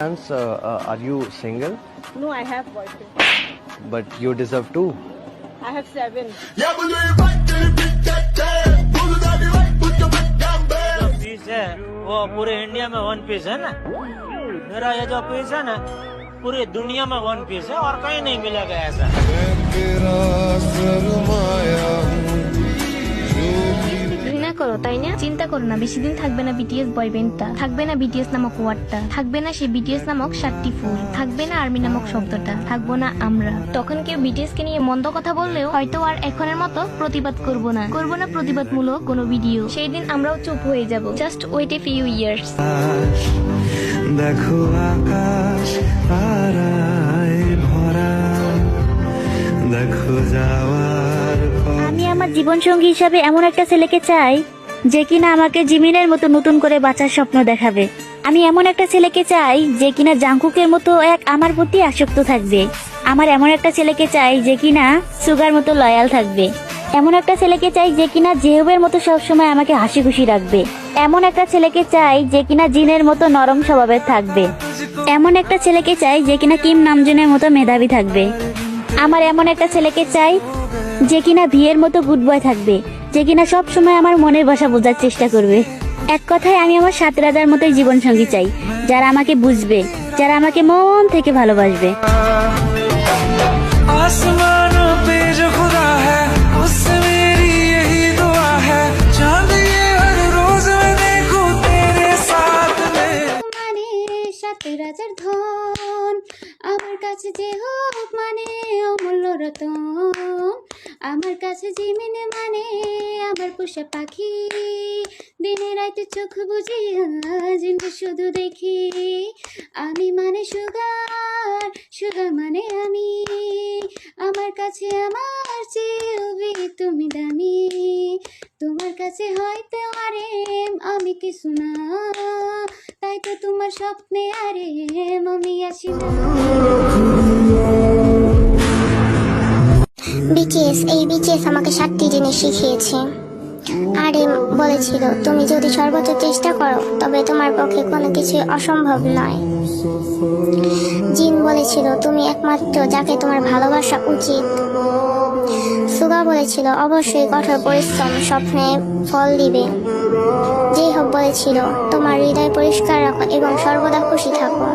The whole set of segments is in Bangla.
Are you single? No, I have boyfriend. But you deserve two. I have 7. Piece है वो पूरे इंडिया में 1 पीस है ना। मेरा ये जो पीस है ना पूरी दुनिया में 1 पीस है और कहीं नहीं मिलेगा ऐसा। ঘৃণা করো তাই না? চিন্তা করো না, বেশি দিন থাকবে না বিটিএস বয়ব্যান্ডটা, থাকবে না বিটিএস নামক ওয়ার্ডটা, থাকবে না সেই বিটিএস নামক 7টি ফুল, থাকবে না আর্মি নামক শব্দটা, থাকবো না আমরা। তখন কেউ বিটিএস কে নিয়ে মন্দ কথা বললেও হয়তো আর এখনের মতো প্রতিবাদ করব না প্রতিবাদমূলক কোনো ভিডিও। সেই দিন আমরাও চুপ হয়ে যাব। Just wait a few years. দেখো আকাশ তারায় ভরা, দেখো যাওয়ার আমি আমার জীবন সঙ্গী হিসাবে এমন একটা ছেলেকে চাই যে কিনা আমাকে জিমিনের মতো নতুন করে বাঁচার স্বপ্ন দেখাবে। আমি এমন একটা ছেলেকে চাই যে কিনা জাংকুকের মতো আমার প্রতি আসক্ত থাকবে। আমার এমন একটা ছেলেকে চাই যে কিনা সুগার মতো লয়াল থাকবে। এমন একটা ছেলেকে চাই যে কিনা জেহুবের মতো সবসময় আমাকে হাসি খুশি রাখবে। এমন একটা ছেলেকে চাই যে কিনা জিনের মতো নরম স্বভাবের থাকবে। এমন একটা ছেলেকে চাই যে কিনা কিম নামজুনের মতো মেধাবী থাকবে। আমার এমন একটা ছেলেকে চাই যে কিনা বিয়ের মতো গুড বয় থাকবে, যে কিনা সব সময় আমার মনের ভাষা বোঝার চেষ্টা করবে। এক কথায় আমি আমার 7 রাজার মতোই জীবন সঙ্গী চাই, যারা আমাকে বুঝবে, যারা আমাকে মন থেকে ভালোবাসবে। आसमानों पे जो खुदा है उससे मेरी यही दुआ है, चांद ये हर रोज मैं देखूं तेरे साथ में। মানে 7 রাজার ধন আমার কাছে যে হোক মানে অমূল্য রতন, আমার কাছে জিমিন মানে আমার পোষা পাখি। দিনে রাতে চোখ বুঝি জিনিস শুধু দেখি। আমি মানে সুগার, সুগার মানে আমি। আমার কাছে আমার চেয়ে তুমি দামি। তোমার কাছে হয়তো আরেম আমি কিছু না, তাই তো তোমার স্বপ্নে আরেম আমি আসি না। বিটিএস আমাকে 7টি জিনিস শিখিয়েছে। আরেম বলেছিল তুমি যদি সর্বোচ্চ চেষ্টা করো তবে তোমার পক্ষে কোনো কিছু অসম্ভব নয়। জিন বলেছিল তুমি একমাত্র যাকে তোমার ভালোবাসা উচিত। সুগা বলেছিল অবশ্যই কঠোর পরিশ্রম স্বপ্নে ফল দিবে। যেই হোক বলেছিল তোমার হৃদয় পরিষ্কার রাখো এবং সর্বদা খুশি থাকো।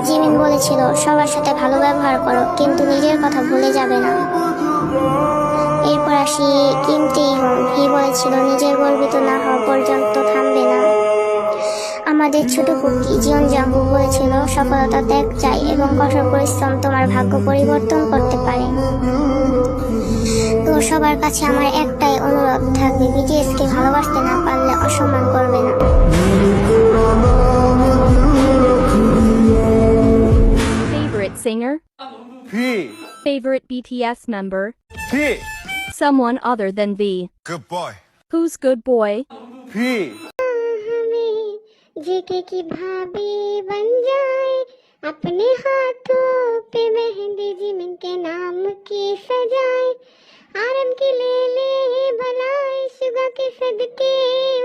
জিমিন বলেছিল সবার সাথে ভালো ব্যবহার করো কিন্তু নিজের কথা ভুলে যাবে না। এরপর আসি কিম টেইহন, হি বলেছিল নিজের গর্বিত না হওয়া পর্যন্ত থামবে না। আমাদের ছোট কুকি জিয়ন জাংকুক বলেছিল সফলতা ত্যাগ চাই এবং কঠোর পরিশ্রম তোমার ভাগ্য পরিবর্তন করতে পারে। তো সবার কাছে আমার একটাই অনুরোধ থাকবে, বিটিএস কে ভালোবাসতে না পারলে অসম্মান করবে না। Favorite singer? V. Favorite BTS member? V. Someone other than V. Good boy. Who's good boy? V. जेके की भाभी बन जाए, अपने हाथों पे मेहंदी जिमिन के नाम की सजाए। आरम की ले भलाई सुगा के सदके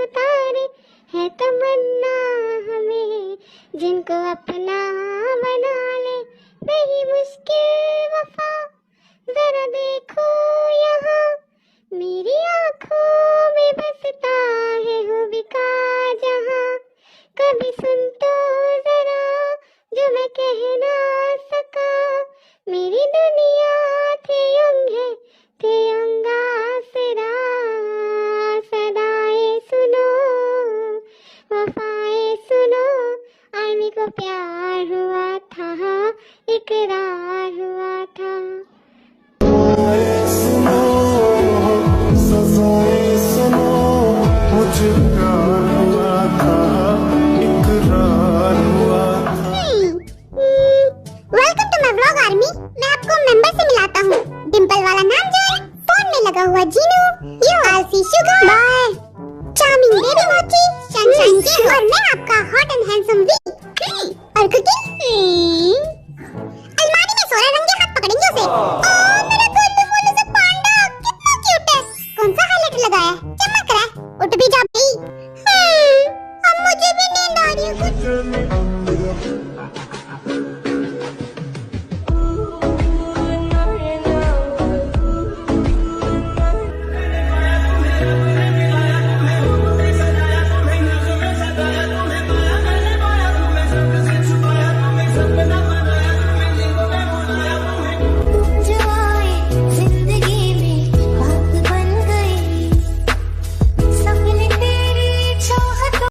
उतारे, है तमन्ना हमें जिनको अपना बना ले। नहीं मुश्किल वफा जरा देखो यहाँ, मेरी आँखों में बसता है हुबी का जहाँ। कभी सुन तो जरा जो मैं कह ना सका, मेरी दुनिया थे अंगा सरा। सदाए सुनो वफाए सुनो, आर्मी को प्यार हुआ था इकरार।